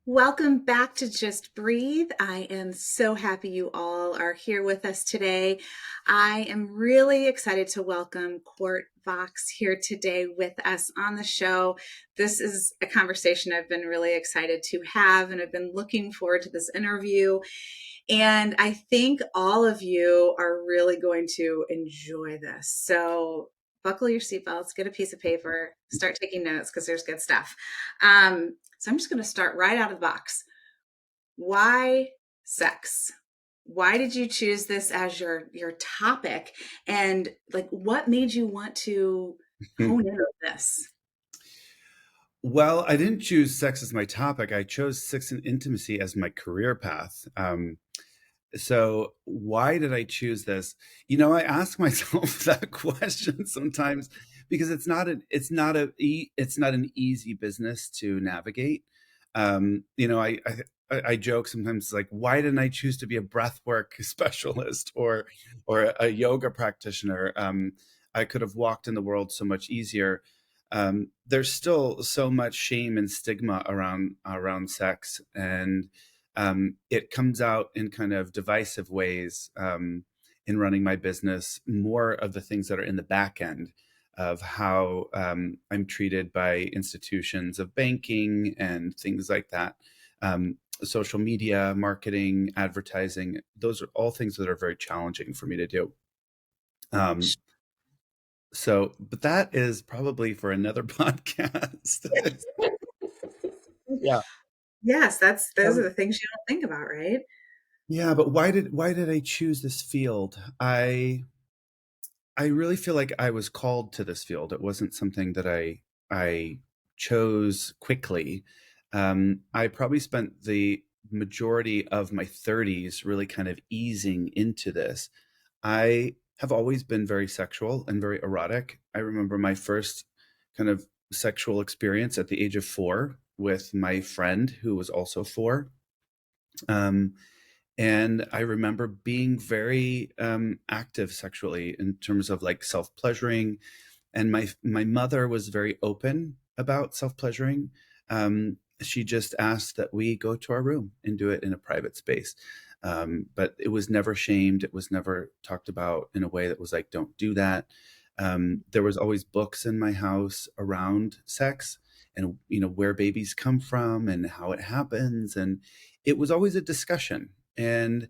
Welcome back to Just Breathe. I am so happy you all are here with us today. I am really excited to welcome Court Vox here today with us on the show. This is a conversation I've been really excited to have, and I've been looking forward to this interview. And I think all of you are really going to enjoy this. So buckle your seatbelts, get a piece of paper, start taking notes because there's good stuff. So I'm just going to start right out of the box. Why sex? Why did you choose this as your topic? And like, what made you want to hone in on this? Well, I didn't choose sex as my topic. I chose sex and intimacy as my career path. So why did I choose this? I ask myself that question sometimes because it's not an easy business to navigate. I joke sometimes like, why didn't I choose to be a breathwork specialist or a yoga practitioner? I could have walked in the world so much easier. There's still so much shame and stigma around sex, and it comes out in kind of divisive ways in running my business. More of the things that are in the back end of how I'm treated by institutions of banking and things like that. Social media, marketing, advertising, those are all things that are very challenging for me to do. Um, but that is probably for another podcast. Yeah. Yes, those are Um, the things you don't think about, right? yeah, but why did I choose this field? I really feel like I was called to this field. It wasn't something that I chose quickly. I probably spent the majority of my 30s really kind of easing into this. I have always been very sexual and very erotic. I remember my first kind of sexual experience at the age of 4 with my friend who was also 4. Um, and I remember being very active sexually in terms of like self pleasuring. And my mother was very open about self pleasuring. She just asked that we go to our room and do it in a private space. But it was never shamed. It was never talked about in a way that was like, don't do that. There was always books in my house around sex and where babies come from and how it happens, and it was always a discussion. And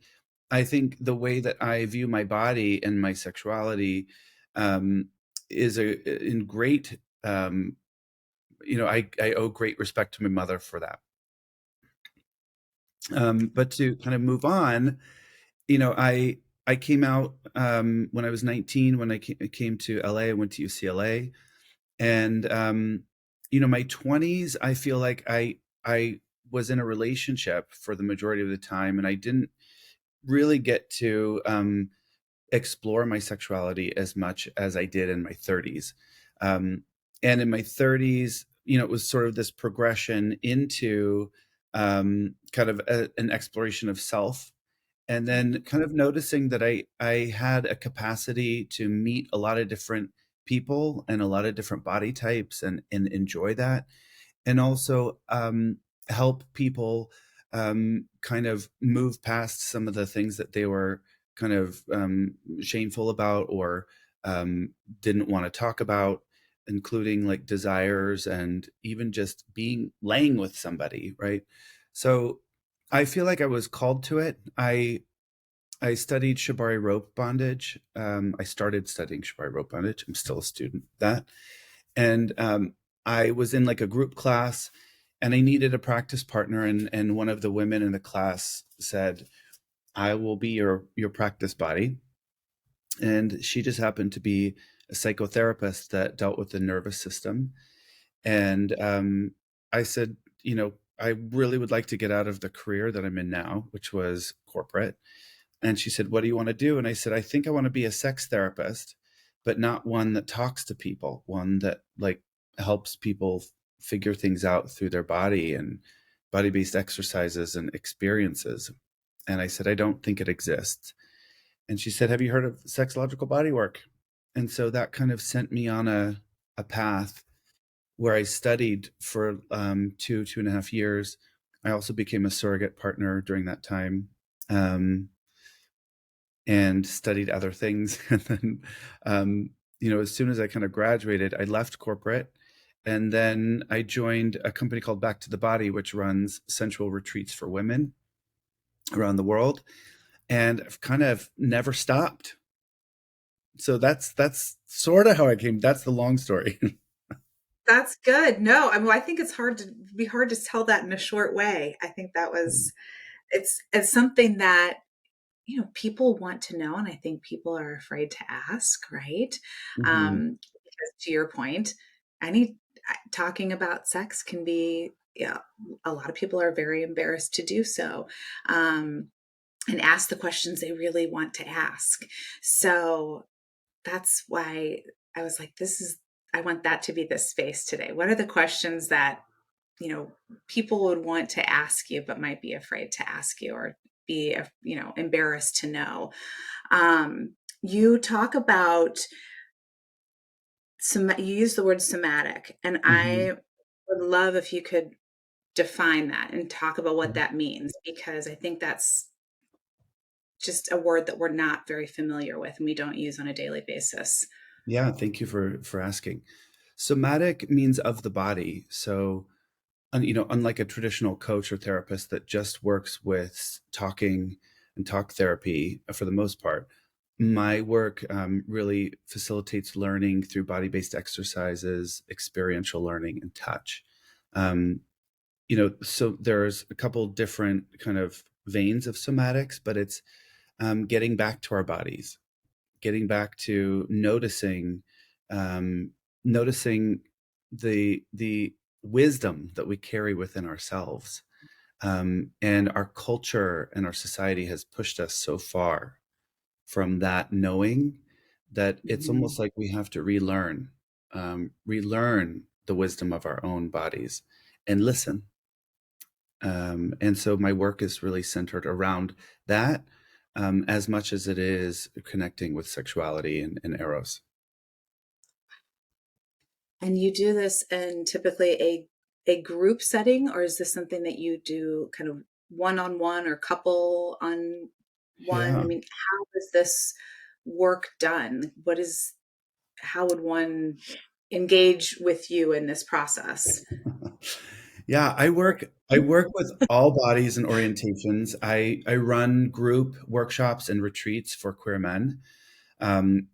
I think the way that I view my body and my sexuality um, is in great. I owe great respect to my mother for that. But to kind of move on, I came out when I was 19. When I came to LA, I went to UCLA, and my 20s, I feel like I was in a relationship for the majority of the time, and I didn't really get to explore my sexuality as much as I did in my 30s. And in my 30s, it was sort of this progression into kind of an exploration of self. And then kind of noticing that I had a capacity to meet a lot of different people and a lot of different body types and enjoy that. And also help people kind of move past some of the things that they were kind of shameful about or didn't want to talk about, including like desires and even just being laying with somebody, right? So I feel like I was called to it. I studied shibari rope bondage. I started studying shibari rope bondage. I'm still a student of that. And I was in like a group class and I needed a practice partner. And one of the women in the class said, I will be your practice body. And she just happened to be a psychotherapist that dealt with the nervous system. And I said, I really would like to get out of the career that I'm in now, which was corporate. And she said, what do you want to do? And I said, I think I want to be a sex therapist, but not one that talks to people, one that like helps people figure things out through their body and body-based exercises and experiences. And I said, I don't think it exists. And she said, have you heard of sexological bodywork? And so that kind of sent me on a path where I studied for 2.5 years. I also became a surrogate partner during that time, um, and studied other things. And then, as soon as I kind of graduated, I left corporate. And then I joined a company called Back to the Body, which runs sensual retreats for women around the world. And I've kind of never stopped. So that's sort of how I came. That's the long story. That's good. No, I mean, I think it's hard to tell that in a short way. I think that was it's something that people want to know, and I think people are afraid to ask, right? Hmm. Because to your point, any talking about sex can be, yeah, a lot of people are very embarrassed to do so, and ask the questions they really want to ask. So that's why I was like, I want that to be the space today. What are the questions that, people would want to ask you, but might be afraid to ask you or be, embarrassed to know? You talk about some, you use the word somatic, and Hmm. I would love if you could define that and talk about what that means, because I think that's just a word that we're not very familiar with and we don't use on a daily basis. Yeah, thank you for asking. Somatic means of the body. So, unlike a traditional coach or therapist that just works with talking and talk therapy for the most part, my work really facilitates learning through body-based exercises, experiential learning, and touch. Um, so there's a couple different kind of veins of somatics, but it's getting back to our bodies, getting back to um, noticing the wisdom that we carry within ourselves. And our culture and our society has pushed us so far from that knowing that it's Mhm. almost like we have to relearn the wisdom of our own bodies and listen. And so my work is really centered around that, as much as it is connecting with sexuality and eros. And you do this in typically a group setting, or is this something that you do kind of one on one or couple on one? I Yeah. mean, how is this work done? How would one engage with you in this process? Yeah, I work with all bodies and orientations. I run group workshops and retreats for queer men. And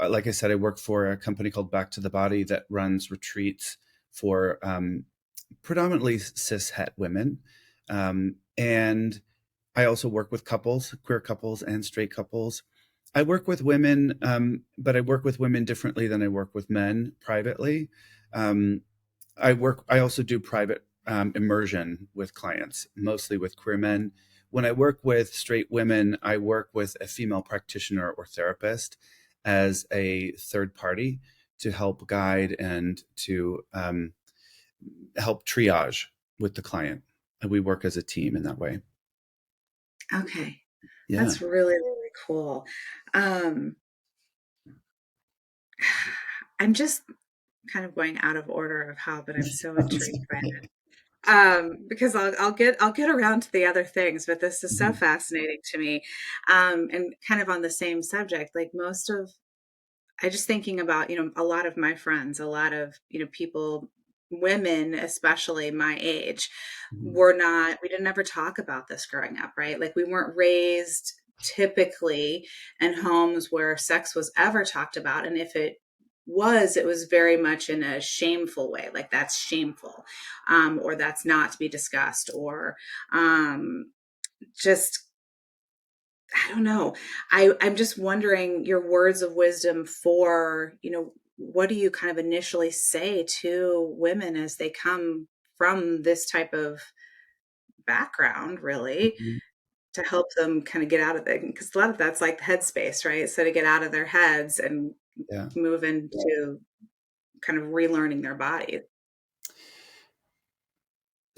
like I said, I work for a company called Back to the Body that runs retreats for predominantly cis het women. And I also work with couples, queer couples and straight couples. I work with women, but I work with women differently than I work with men privately. Um, I also do private immersion with clients, mostly with queer men. When I work with straight women, I work with a female practitioner or therapist as a third party to help guide and to help triage with the client. And we work as a team in that way. Okay. Yeah. That's really, really cool. Um, I'm just kind of going out of order of how, but I'm so intrigued by because I'll get around to the other things, but this is so Mhm. fascinating to me. And kind of on the same subject, like most of I just thinking about, a lot of my friends, a lot of, people, women, especially my age, Mhm. we didn't ever talk about this growing up, right? Like we weren't raised typically in homes where sex was ever talked about. And if it was very much in a shameful way, like that's shameful, or that's not to be discussed, or just I don't know. I'm just wondering your words of wisdom for, what do you kind of initially say to women as they come from this type of background, really, Mhm. to help them kind of get out of it? Because a lot of that's like headspace, right? So to get out of their heads and Yeah. move into kind of relearning their body.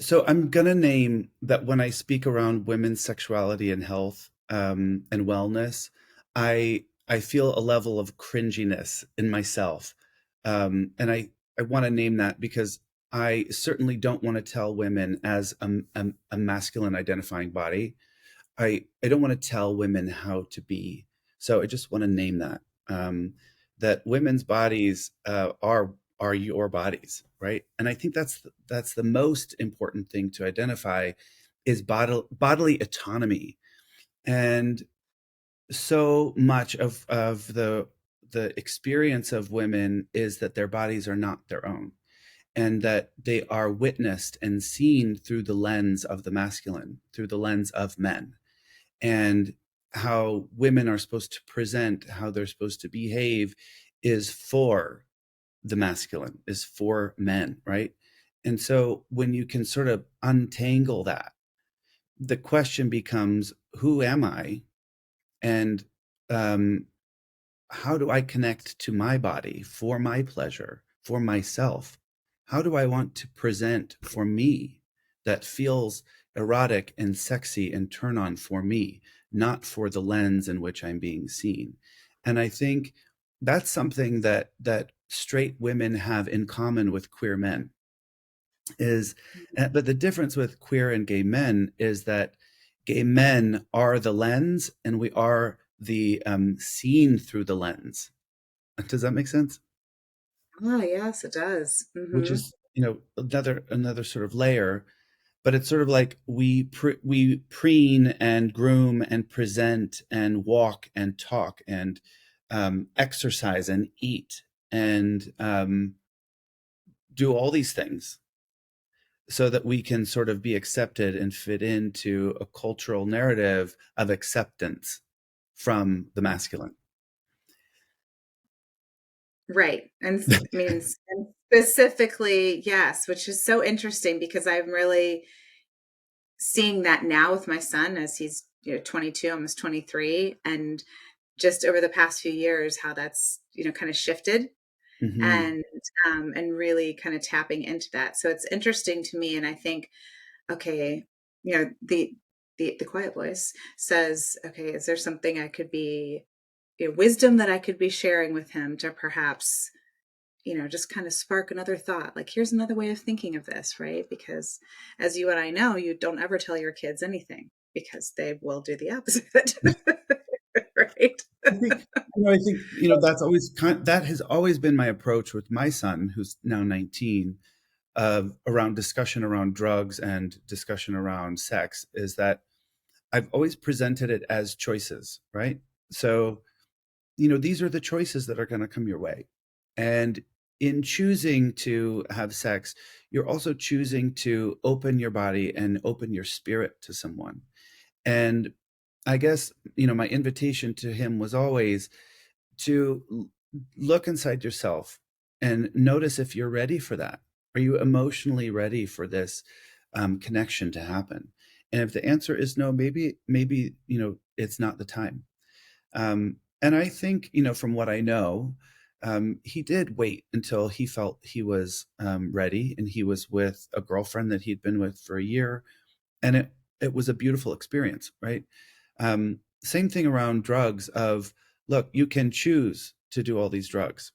So I'm gonna name that when I speak around women's sexuality and health, and wellness, I feel a level of cringiness in myself, and I want to name that because I certainly don't want to tell women as a masculine identifying body. I don't want to tell women how to be. So I just want to name that, that women's bodies are your bodies, right? And I think that's the most important thing to identify is bodily autonomy. And so much of the experience of women is that their bodies are not their own, and that they are witnessed and seen through the lens of the masculine, through the lens of men, and how women are supposed to present, how they're supposed to behave is for the masculine, is for men, right? And so when you can sort of untangle that, the question becomes, who am I? And um, how do I connect to my body for my pleasure, for myself? How do I want to present for me that feels erotic and sexy and turn on for me, not for the lens in which I'm being seen? And I think that's something that straight women have in common with queer men is, but the difference with queer and gay men is that gay men are the lens and we are the seen through the lens. Does that make sense? Oh, yes, it does. Which Mm-hmm. is, another sort of layer, but it's sort of like we preen and groom and present and walk and talk and exercise and eat and do all these things so that we can sort of be accepted and fit into a cultural narrative of acceptance from the masculine. Right. And I mean, and specifically, yes, which is so interesting because I'm really seeing that now with my son as he's 22, almost 23, and just over the past few years, how that's kind of shifted Hmm. and and really kind of tapping into that. So it's interesting to me, and I think, okay, the quiet voice says, okay, is there something I could be, wisdom that I could be sharing with him to perhaps just kind of spark another thought. Like, here's another way of thinking of this, right? Because as you and I know, you don't ever tell your kids anything because they will do the opposite. Right? I think that's always that has always been my approach with my son, who's now 19, around discussion around drugs and discussion around sex, is that I've always presented it as choices, right? So, these are the choices that are going to come your way. And in choosing to have sex, you're also choosing to open your body and open your spirit to someone. And I guess, my invitation to him was always to look inside yourself and notice if you're ready for that. Are you emotionally ready for this connection to happen? And if the answer is no, maybe it's not the time. And I think, from what I know, he did wait until he felt he was ready, and he was with a girlfriend that he'd been with for a year, and it was a beautiful experience, right? Same thing around drugs. Of look, you can choose to do all these drugs,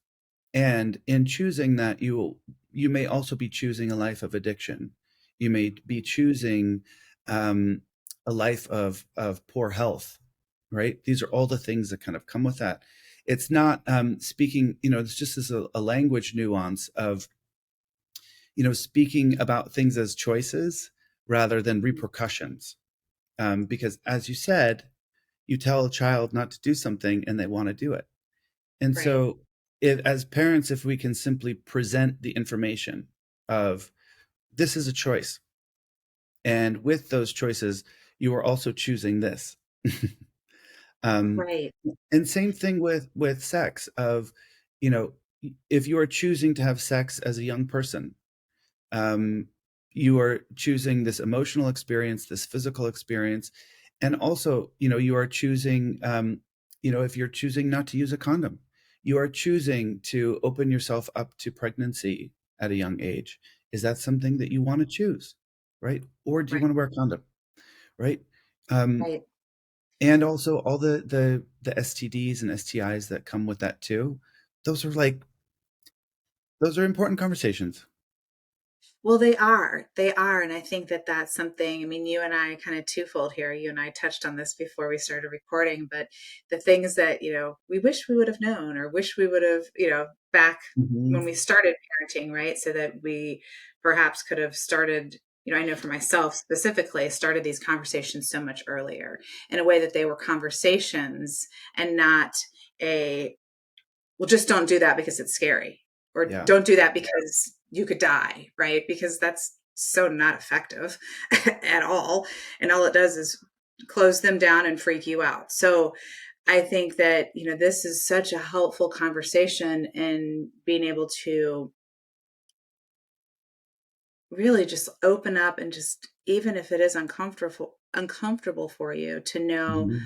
and in choosing that, you may also be choosing a life of addiction. You may be choosing um, a life of poor health, right? These are all the things that kind of come with that. It's not speaking, it's just as a language nuance of, speaking about things as choices rather than repercussions. Because as you said, you tell a child not to do something and they want to do it. And Right. so, as parents, if we can simply present the information of this is a choice, and with those choices, you are also choosing this. um, Right. and same thing with sex. Of, you know, if you are choosing to have sex as a young person, um, you are choosing this emotional experience, this physical experience, and also, you are choosing, if you're choosing not to use a condom, you are choosing to open yourself up to pregnancy at a young age. Is that something that you want to choose, right? Or do you Right. want to wear a condom, right? Um, Right. and also all the STDs and STIs that come with that too. Those are like those are important conversations. Well, they are. And I think that that's something, I mean, you and I kind of twofold here. You and I touched on this before we started recording, but the things that, we wish we would have known or wish we would have, back when Mhm. we started parenting, right? So that we perhaps could have started, I know for myself specifically, started these conversations so much earlier in a way that they were conversations and not a, well, just don't do that because it's scary, or Yeah. don't do that because you could die, right? Because that's so not effective at all. And all it does is close them down and freak you out. So I think that, this is such a helpful conversation in being able to really just open up and just, even if it is uncomfortable for you, to know Mhm.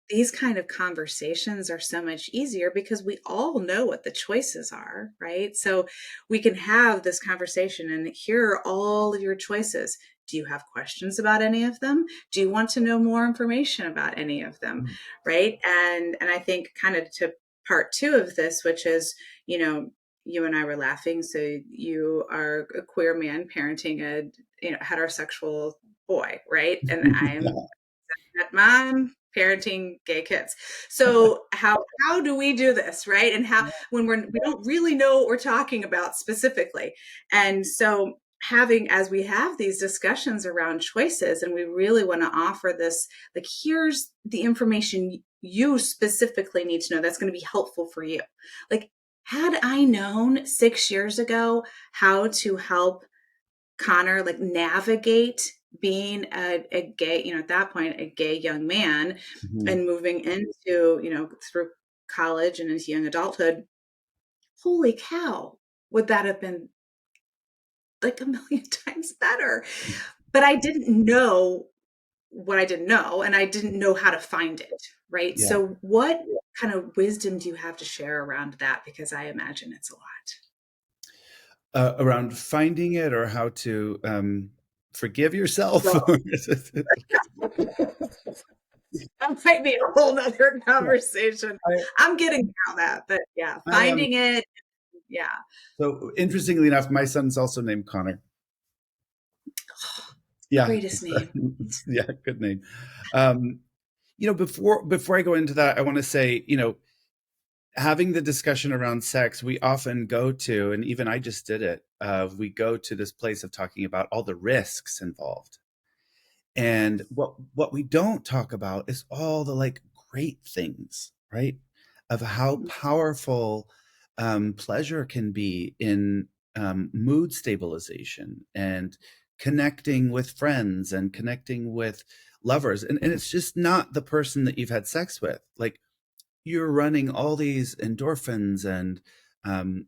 these kind of conversations are so much easier because we all know what the choices are, right? So we can have this conversation and here are all of your choices. Do you have questions about any of them? Do you want to know more information about any of them? Mm. Right. And I think kind of to part two of this, which is, you know, you and I were laughing. So you are a queer man parenting a, heterosexual boy, right? And I'm Yeah. that mom parenting gay kids. So how do we do this, right? And how, when we don't really know what we're talking about specifically. And so having, as we have these discussions around choices, and we really want to offer this, like, here's the information you specifically need to know that's going to be helpful for you. Like, had I known 6 years ago how to help Connor like navigate being a gay, at that point, a gay young man, Mhm. and moving into, through college and into young adulthood, holy cow, would that have been like a million times better? But I didn't know what I didn't know, and I didn't know how to find it, right? Yeah. So, what kind of wisdom do you have to share around that? Because I imagine it's a lot. Around finding it or how to forgive yourself. Well, that might be a whole nother Yeah, conversation. I, I'm getting around that, but yeah, I am. finding it, yeah. So interestingly enough, my son's also named Connor. Yeah, Greatest name. yeah, good name. Um, before I go into that, I want to say, having the discussion around sex, we often go to, and even I just did it. We go to this place of talking about all the risks involved. And what we don't talk about is all the like great things, right? Of how powerful pleasure can be in mood stabilization and connecting with friends and connecting with lovers. And it's just not the person that you've had sex with. Like, you're running all these endorphins and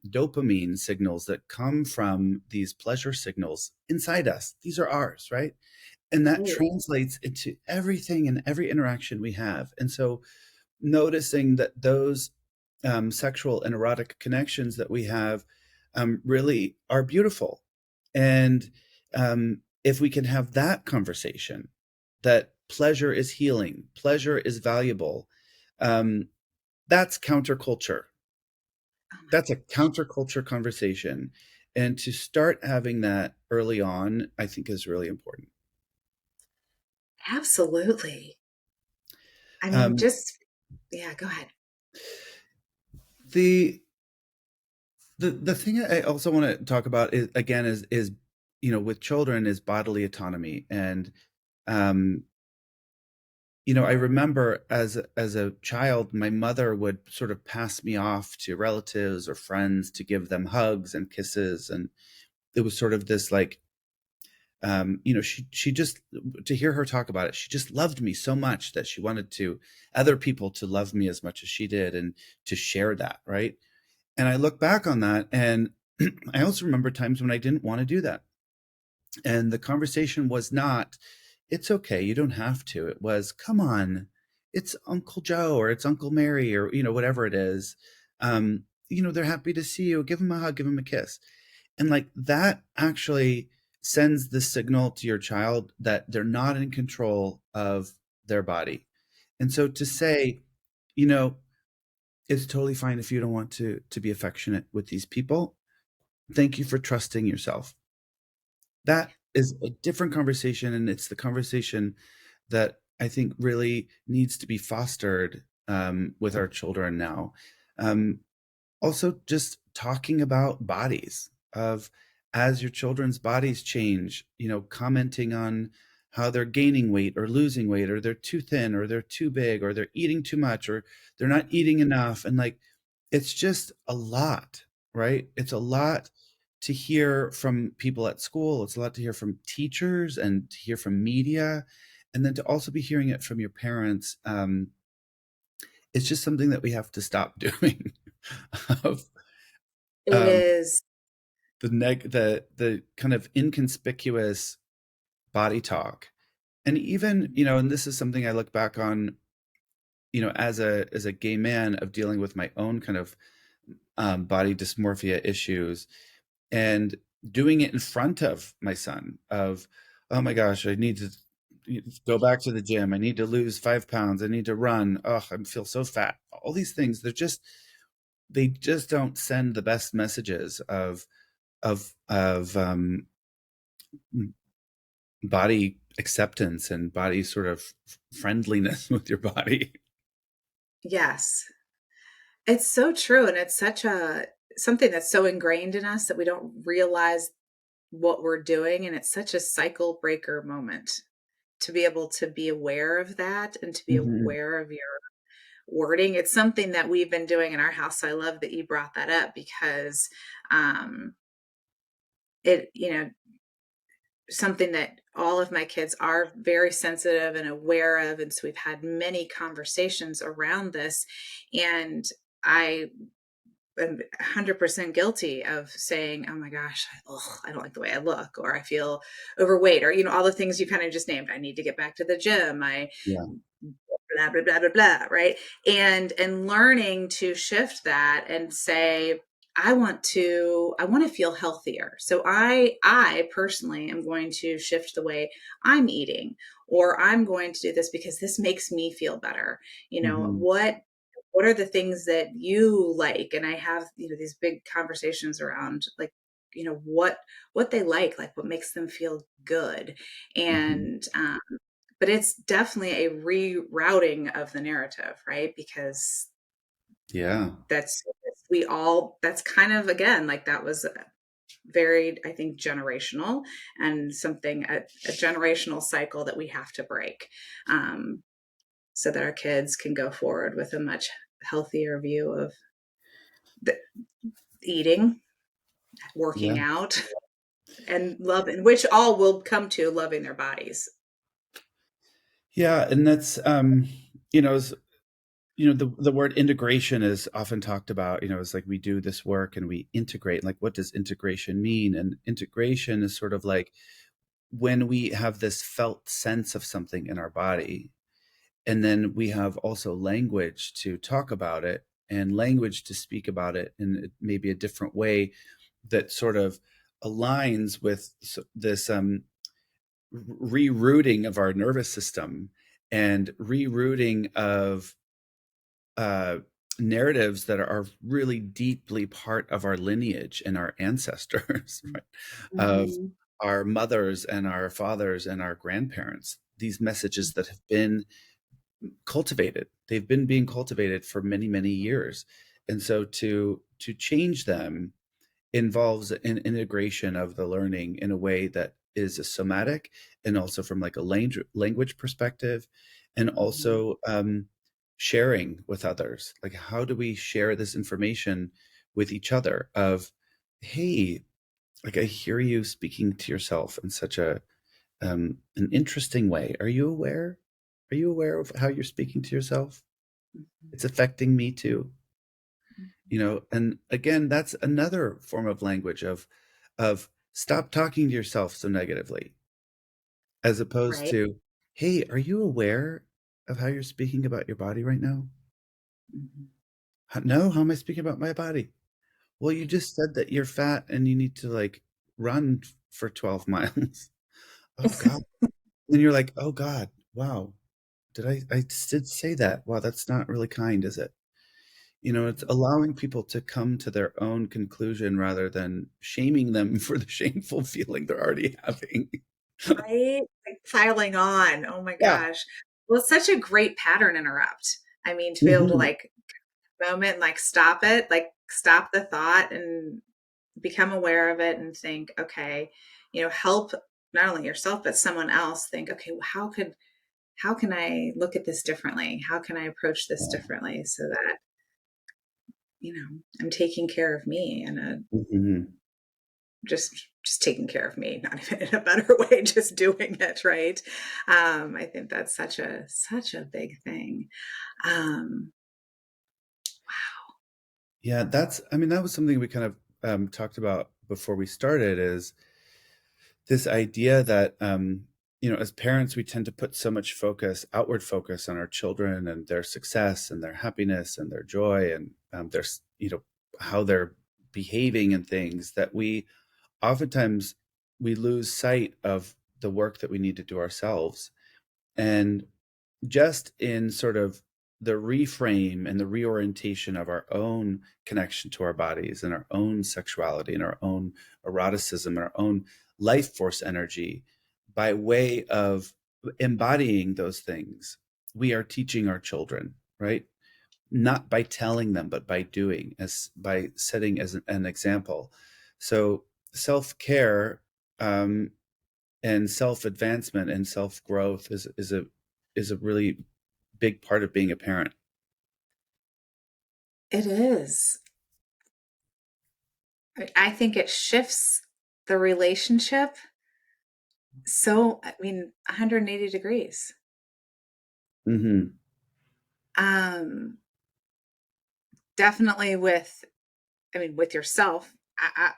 dopamine signals that come from these pleasure signals inside us. These are ours, right? And that Right. translates into everything and every interaction we have. And so noticing that those sexual and erotic connections that we have really are beautiful. And if we can have that conversation, that pleasure is healing, pleasure is valuable, um, that's counterculture. Oh my That's a gosh. counterculture conversation. And to start having that early on, I think is really important. Absolutely. I mean, Um, just, yeah, go ahead. the the thing I also want to talk about is again is with children is bodily autonomy. And um I remember as a child, my mother would sort of pass me off to relatives or friends to give them hugs and kisses. And it was sort of this like she just, to hear her talk about it, she just loved me so much that she wanted to other people to love me as much as she did and to share that, right? And I look back on that, and I also remember times when I didn't want to do that. And the conversation was not, it's okay, you don't have to. It was, come on, it's Uncle Joe or it's Uncle Mary or, whatever it is. They're happy to see you. Give them a hug, give them a kiss. And like that actually sends the signal to your child that they're not in control of their body. And so to say, you know, it's totally fine if you don't want to be affectionate with these people. Thank you for trusting yourself. that is a different conversation, and it's the conversation that I think really needs to be fostered with our children now. Um, Also, just talking about bodies of as your children's bodies change, commenting on how they're gaining weight or losing weight, or they're too thin, or they're too big, or they're eating too much, or they're not eating enough. And like, it's just a lot, right? It's a lot to hear from people at school. It's a lot to hear from teachers and to hear from media. And then to also be hearing it from your parents. It's just something that we have to stop doing. of It um, is. the kind of inconspicuous body talk. And even, and this is something I look back on, as a gay man, of dealing with my own kind of body dysmorphia issues, and doing it in front of my son of, oh my gosh, I need to go back to the gym, I need to lose 5 pounds, I need to run, oh, I feel so fat, all these things. They just don't send the best messages of body acceptance and body sort of friendliness with your body. Yes. It's so true, and it's such a something that's so ingrained in us that we don't realize what we're doing, and it's such a cycle breaker moment to be able to be aware of that and to be Mhm. aware of your wording. It's something that we've been doing in our house. So I love that you brought that up because um it, something that all of my kids are very sensitive and aware of, and so we've had many conversations around this. And I am 100% guilty of saying, oh my gosh, ugh, I don't like the way I look, or I feel overweight, or all the things you kind of just named. I need to get back to the gym. I Yeah. blah blah blah blah blah, right? And learning to shift that and say, I want to feel healthier, so I personally am going to shift the way I'm eating, or I'm going to do this because this makes me feel better. Mhm. What are the things that you like? And I have these big conversations around, like, what they like what makes them feel good. Mhm. And but it's definitely a rerouting of the narrative, right? Because Yeah. that's that's kind of, again, like, that was very, I think, generational, and something, a generational cycle that we have to break, um, so that our kids can go forward with a much healthier view of the eating, Yeah. working out, and loving, which all will come to loving their bodies. Yeah, and that's, is, the word integration is often talked about. It's like we do this work and we integrate. Like, what does integration mean? And integration is sort of like when we have this felt sense of something in our body, and then we have also language to talk about it, and language to speak about it in maybe a different way that sort of aligns with this rerouting of our nervous system, and rerouting of uh, narratives that are really deeply part of our lineage and our ancestors, right? Of Mhm. our mothers and our fathers and our grandparents. These messages that have been cultivated. They've been being cultivated for many, many years. And so to change them involves an integration of the learning in a way that is a somatic, and also from like a language perspective, and Mhm. also sharing with others. Like, how do we share this information with each other of, hey, like, I hear you speaking to yourself in such an interesting way. Are you aware of how you're speaking to yourself? It's affecting me too. And again, that's another form of language of stop talking to yourself so negatively, as opposed Right. to, hey, are you aware of how you're speaking about your body right now? Mhm. No, how am I speaking about my body? Well, you just said that you're fat and you need to like run for 12 miles. Oh God. Then you're like, oh God, wow. Did I did say that? Wow, that's not really kind, is it? It's allowing people to come to their own conclusion rather than shaming them for the shameful feeling they're already having. Right? Like piling on. Oh my Yeah. gosh. Well, it's such a great pattern interrupt. I mean, to be able to Hmm. like moment and like stop it, like stop the thought and become aware of it and think, okay, help not only yourself but someone else think, okay, well, how can I look at this differently? How can I approach this differently so that, I'm taking care of me and Hmm. just taking care of me, not even in a better way, just doing it right. I think that's such a big thing. Um, Yeah, that was something we kind of talked about before we started, is this idea that, as parents, we tend to put so much outward focus on our children and their success and their happiness and their joy and how they're behaving and things, that we oftentimes we lose sight of the work that we need to do ourselves. And just in sort of the reframe and the reorientation of our own connection to our bodies and our own sexuality and our own eroticism and our own life force energy, by way of embodying those things, we are teaching our children, right? Not by telling them, but by doing, as by setting as an example. So self-care, and self-advancement and self-growth is a really big part of being a parent. it is. I think it shifts the relationship. So, I mean, 180 degrees. Hmm. Um, Definitely with yourself,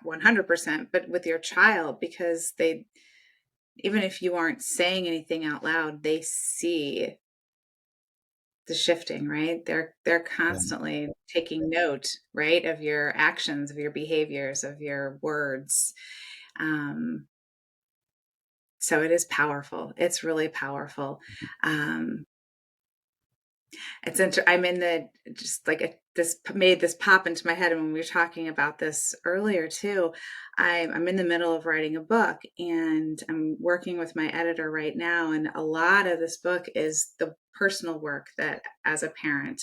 100%, but with your child, because even if you aren't saying anything out loud, they see the shifting, right? They're Yeah. constantly taking note, right, of your actions, of your behaviors, of your words. Um, so it is powerful. It's really powerful. Um, I'm in the just like this made this pop into my head, and when we were talking about this earlier too, I'm in the middle of writing a book, and I'm working with my editor right now, and a lot of this book is the personal work that as a parent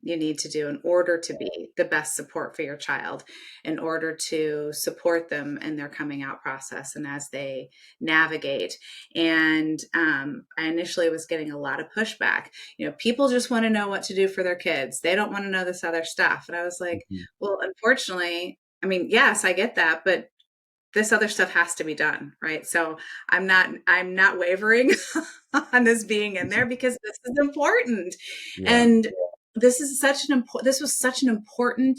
you need to do in order to be the best support for your child, in order to support them in their coming out process and as they navigate. And I initially was getting a lot of pushback. People just want to know what to do for their kids. They don't want to know this other stuff. And I was like, Mhm. well, unfortunately, I mean, yes, I get that, but this other stuff has to be done, right? So I'm not wavering on this being in there because this is important. Yeah. And this was such an important,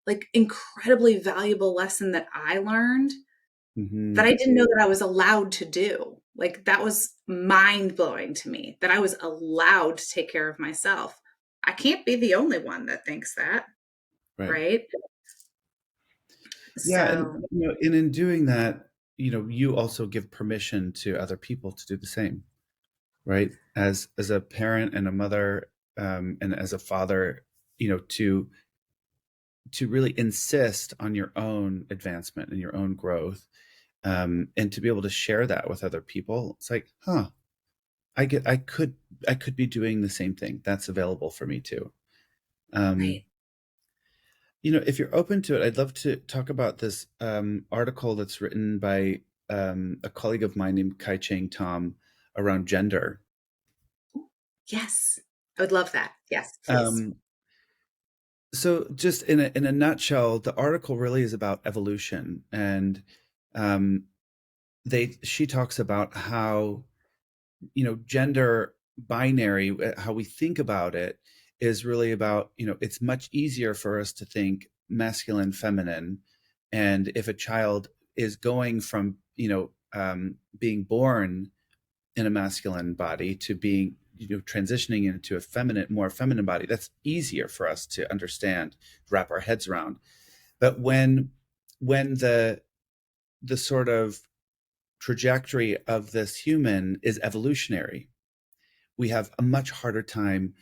like incredibly valuable lesson that I learned that Hmm. I didn't know that I was allowed to do. Like that was mind blowing to me that I was allowed to take care of myself. I can't be the only one that thinks that, Right. right? Yeah, and So, and in doing that, you also give permission to other people to do the same, right? As a parent and a mother, and as a father, to really insist on your own advancement and your own growth, and to be able to share that with other people. It's like, huh, I could be doing the same thing. That's available for me too. right. Um, if you're open to it, I'd love to talk about this article that's written by a colleague of mine named Kai Chang Tom around gender. Yes. I would love that. Yes, please. Um, so, just in a nutshell, the article really is about evolution, and um, she talks about how gender binary, how we think about it, is really about, it's much easier for us to think masculine, feminine. And if a child is going from, being born in a masculine body to being, transitioning into a more feminine body, that's easier for us to understand, wrap our heads around. But when the sort of trajectory of this human is evolutionary, we have a much harder time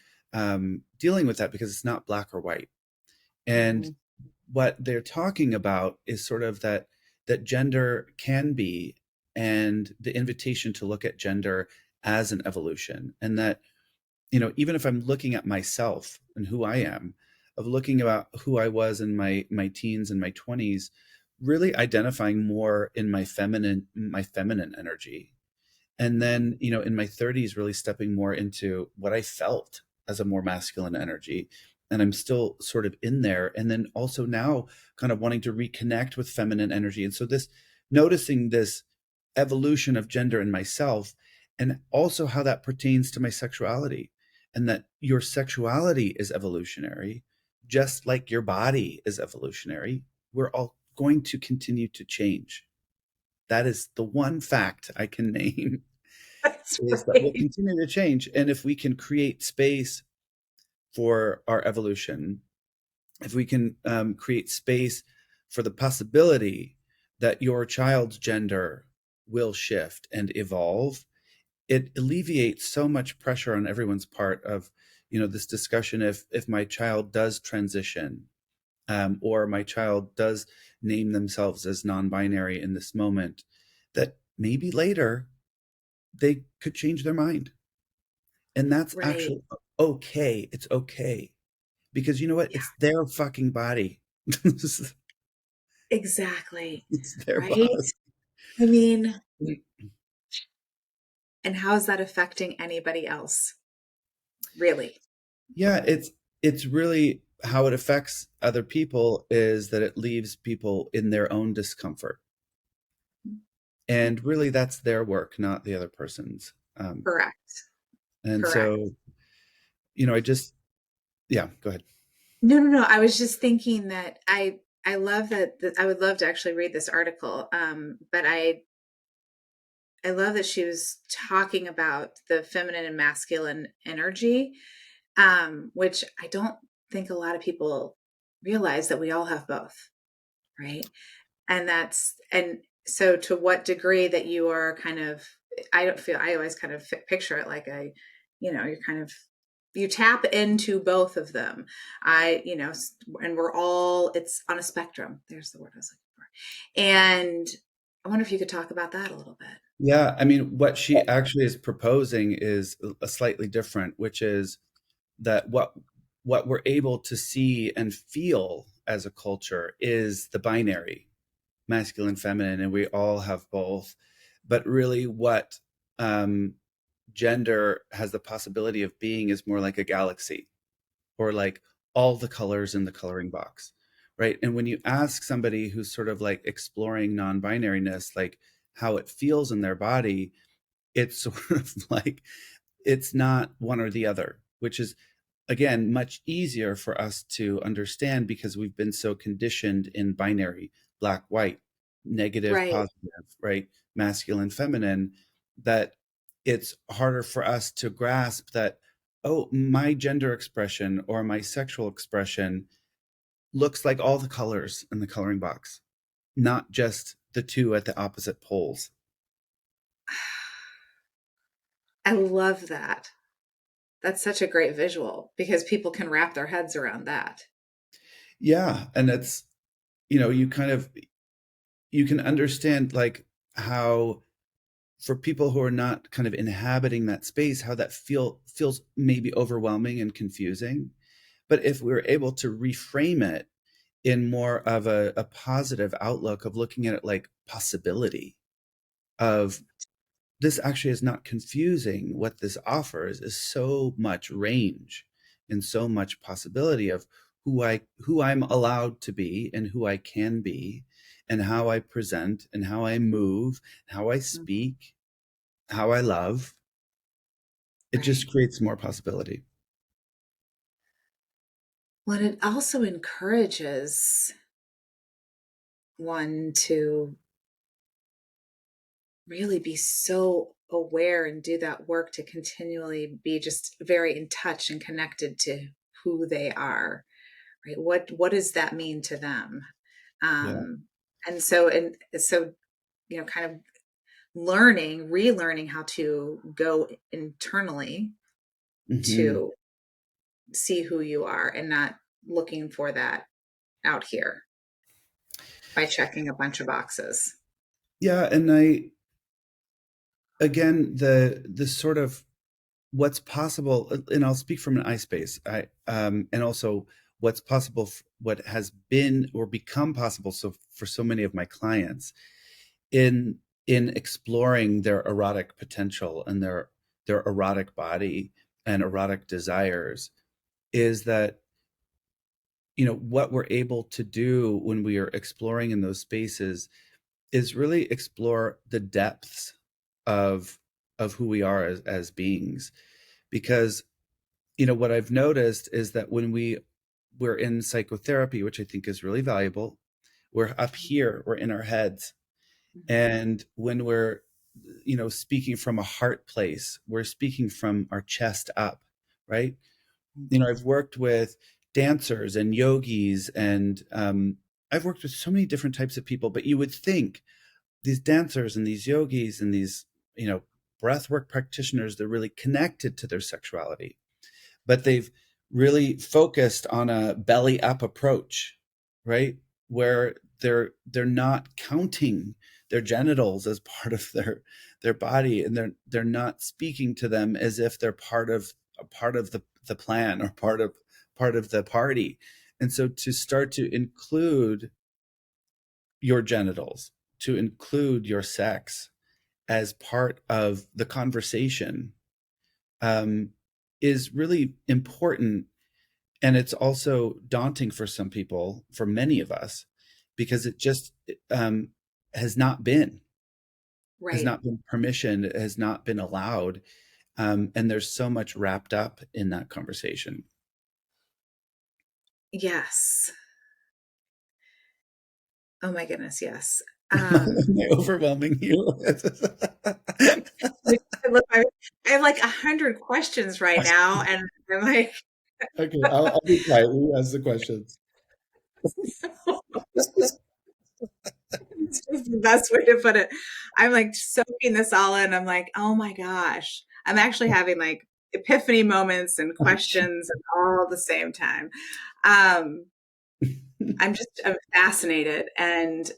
dealing with that because it's not black or white. And Mhm. what they're talking about is sort of that gender can be, and the invitation to look at gender as an evolution, and that even if I'm looking at myself and who I am, of looking about who I was in my teens and my 20s, really identifying more in my feminine energy, and then in my 30s really stepping more into what I felt as a more masculine energy, and I'm still sort of in there, and then also now kind of wanting to reconnect with feminine energy. And so this noticing this evolution of gender in myself, and also how that pertains to my sexuality, and that your sexuality is evolutionary just like your body is evolutionary. We're all going to continue to change. That is the one fact I can name, That's is that we'll right. continue to change. And if we can create space for our evolution, if we can create space for the possibility that your child's gender will shift and evolve, it alleviates so much pressure on everyone's part of this discussion. If my child does transition, or my child does name themselves as non-binary in this moment, that maybe later they could change their mind. And that's Right. actually okay. It's okay. Because you know what? Yeah, It's their fucking body. it's exactly. their Right. body. I mean, and how is that affecting anybody else? Really? Yeah, it's really how it affects other people is that it leaves people in their own discomfort. And really that's their work, not the other person's. Correct. And Correct. so, I just, yeah, go ahead. No, no, no. I was just thinking that I love that I would love to actually read this article. But I love that she was talking about the feminine and masculine energy, which I don't think a lot of people realize that we all have both, right? And so to what degree that you are kind of, I don't feel, I always kind of picture it like you're kind of, you tap into both of them. And we're all, it's on a spectrum. There's the word I was looking for. And I wonder if you could talk about that a little bit. Yeah, I mean, what she actually is proposing is a slightly different, which is that what we're able to see and feel as a culture is the binary, masculine, feminine, and we all have both. But really, what um, gender has the possibility of being is more like a galaxy, or like all the colors in the coloring box, right? And when you ask somebody who's sort of like exploring non-binariness, like how it feels in their body, it's sort of like it's not one or the other, which is again much easier for us to understand because we've been so conditioned in binary, black white, negative Right. positive, right, masculine feminine, that it's harder for us to grasp that, oh, my gender expression or my sexual expression looks like all the colors in the coloring box, not just the two at the opposite poles. I love that. That's such a great visual because people can wrap their heads around that. Yeah, and it's you kind of you can understand like how, for people who are not kind of inhabiting that space, how that feels maybe overwhelming and confusing. But if we were able to reframe it in more of a positive outlook of looking at it like possibility, of this actually is not confusing. What this offers is so much range and so much possibility of who I'm allowed to be and who I can be, and how I present and how I move, how I Mhm. speak, how I love. It Right. just creates more possibility. Well, it also encourages one to really be so aware and do that work to continually be just very in touch and connected to who they are, right? What does that mean to them? Yeah. And so kind of relearning how to go internally Hmm. to see who you are and not looking for that out here by checking a bunch of boxes. Yeah, and again, the sort of what's possible, and I'll speak from an I space, and also what's possible, what has been or become possible so for so many of my clients in exploring their erotic potential and their erotic body and erotic desires, is that what we're able to do when we are exploring in those spaces is really explore the depths of who we are as beings. Because what I've noticed is that when we're in psychotherapy, which I think is really valuable, we're up here, we're in our heads. And when we're speaking from a heart place, we're speaking from our chest up, right? I've worked with dancers and yogis, and I've worked with so many different types of people, but you would think these dancers and these yogis and these breathwork practitioners, they're really connected to their sexuality, but they've really focused on a belly up approach, right? Where they're not counting their genitals as part of their body, and they're not speaking to them as if they're part of the plan or part of the party. And so to start to include your genitals, to include your sex as part of the conversation, um, is really important. And it's also daunting for some people, for many of us, because it just um, has not been Right. permission, has not been allowed. And there's so much wrapped up in that conversation. Yes. Oh my goodness, yes. Am I overwhelming you? Look, I have like 100 questions right now, and I'm like, Okay, I'll be quiet. You ask the questions. it's just the best way to put it. I'm like soaking this all in. I'm like, oh my gosh. I'm actually having like epiphany moments and questions and all at the same time. Um, I'm fascinated, and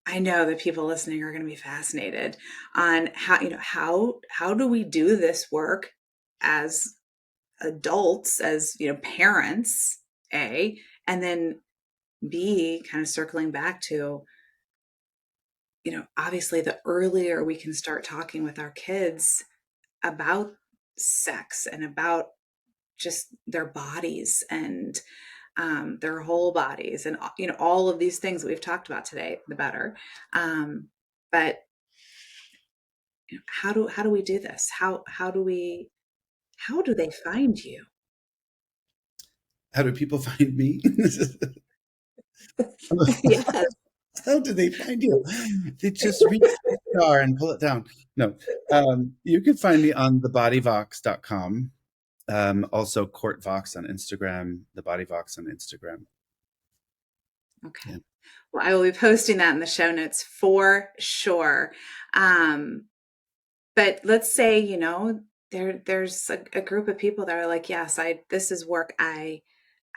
I know that people listening are going to be fascinated on how do we do this work as adults, as parents, A, and then B, kind of circling back to, obviously the earlier we can start talking with our kids about sex and about just their bodies and their whole bodies and all of these things that we've talked about today, the better. But how do we do this? How do they find you? How do people find me? Yes. How do they find you? They just reach the star and pull it down. No, you can find me on thebodyvox.com. Also, Court Vox on Instagram, the Body Vox on Instagram. Yeah. Okay. Well, I will be posting that in the show notes for sure. Um, but let's say, there's a group of people that are like, yes, this is work I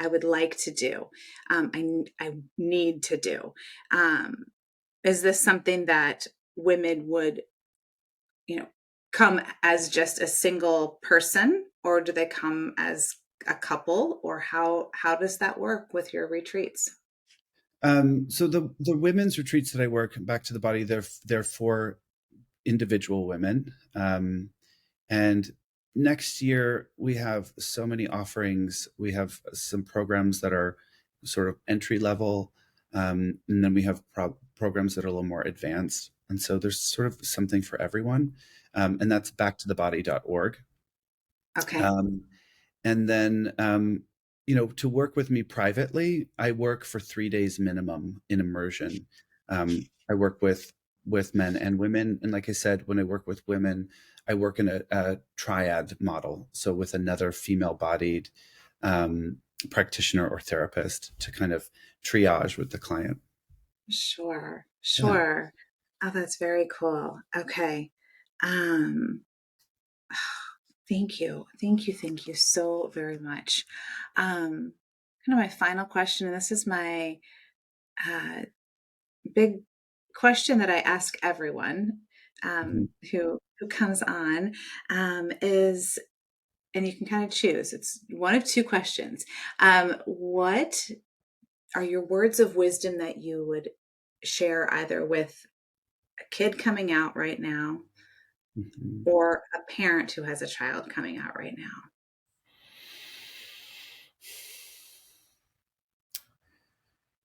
would like to do. I need to do. Um, is this something that women would, you know, come as just a single person, or do they come as a couple, or how does that work with your retreats? So the women's retreats that I work, back to the body, they're for individual women. And next year we have so many offerings. We have some programs that are sort of entry level, and then we have programs that are a little more advanced. And so there's sort of something for everyone, and that's backtothebody.org. Okay. Um, and then, to work with me privately, I work for 3 days minimum in immersion. I work with men and women, and like I said, when I work with women, I work in a triad model, so with another female-bodied practitioner or therapist to kind of triage with the client. Sure. Yeah. Sure. Oh, that's very cool. Okay. Um, Thank you. Thank you. Thank you so very much. Kind of my final question, and this is my uh, big question that I ask everyone Mhm. who comes on is, and you can kind of choose. It's one of two questions. What are your words of wisdom that you would share either with a kid coming out right now Mhm. or a parent who has a child coming out right now?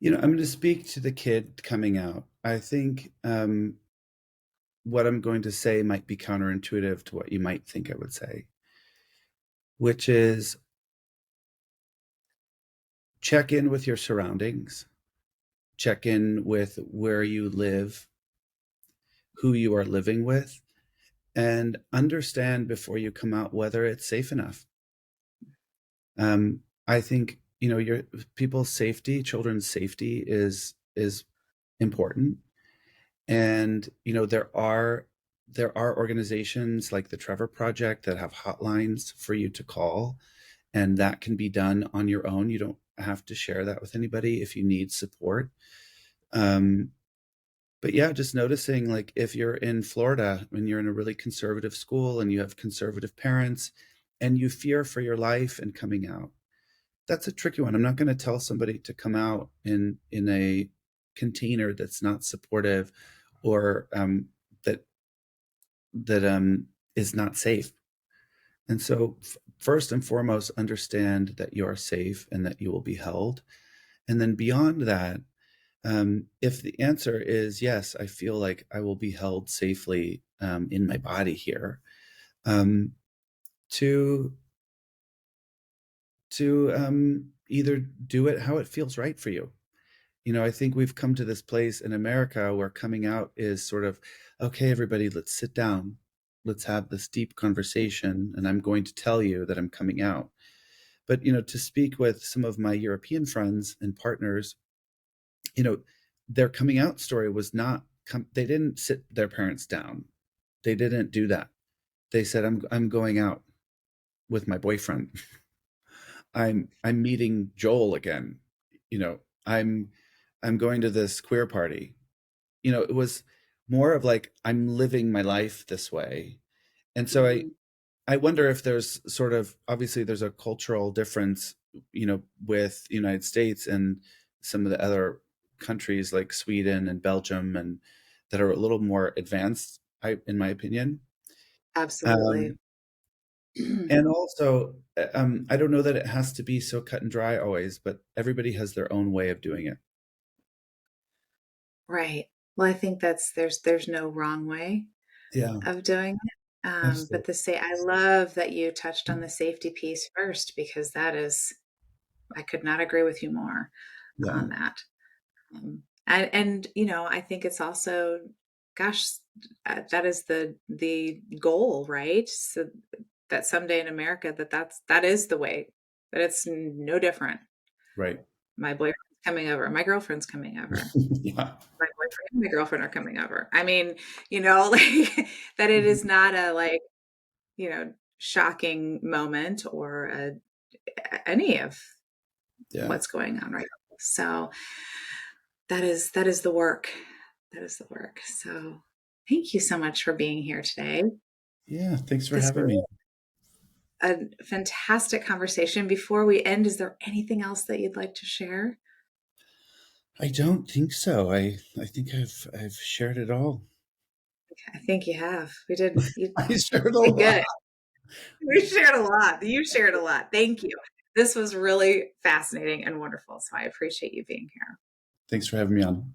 I'm going to speak to the kid coming out. I think what I'm going to say might be counterintuitive to what you might think I would say, which is check in with your surroundings, check in with where you live, who you are living with, and understand before you come out whether it's safe enough. I think your people's safety, children's safety is important, and there are organizations like the Trevor Project that have hotlines for you to call, and that can be done on your own. You don't have to share that with anybody if you need support. Um, but yeah, just noticing, like, if you're in Florida and you're in a really conservative school and you have conservative parents and you fear for your life and coming out, that's a tricky one. I'm not going to tell somebody to come out in a container that's not supportive, or that is not safe. And so, first and foremost, understand that you are safe and that you will be held. And then beyond that, if the answer is yes, I feel like I will be held safely in my body here, um, to either do it how it feels right for you. I think we've come to this place in America where coming out is sort of, okay, everybody, let's sit down. Let's have this deep conversation. And I'm going to tell you that I'm coming out. But, to speak with some of my European friends and partners, you know, their coming out story was not, they didn't sit their parents down. They didn't do that. They said, I'm going out with my boyfriend. I'm meeting Joel again. You know, I'm I'm going to this queer party. It was more of like, I'm living my life this way. And so I Mhm. I wonder if there's sort of, obviously there's a cultural difference, with the United States and some of the other countries like Sweden and Belgium, and that are a little more advanced, in my opinion. Absolutely. Um, and also, I don't know that it has to be so cut and dry always, but everybody has their own way of doing it. Right. Well, I think there's no wrong way Yeah, of doing it. But absolutely. I love that you touched on the safety piece first because that is, I could not agree with you more Yeah, on that. And I think it's also, gosh, that is the goal, right? So that someday in America that is the way, that it's no different. right. My boyfriend's coming over, my girlfriend's coming over. Yeah. My boyfriend and my girlfriend are coming over. I mean, like that it is Mhm. not a like, shocking moment or any of Yeah. what's going on right now. So that is the work. That is the work. So thank you so much for being here today. Yeah. Thanks for This having was me. a fantastic conversation. Before we end, is there anything else that you'd like to share? I don't think so. I think I've shared it all. I think you have. We did. You I shared a did lot. good. We shared a lot. You shared a lot. Thank you. This was really fascinating and wonderful. So I appreciate you being here. Thanks for having me on.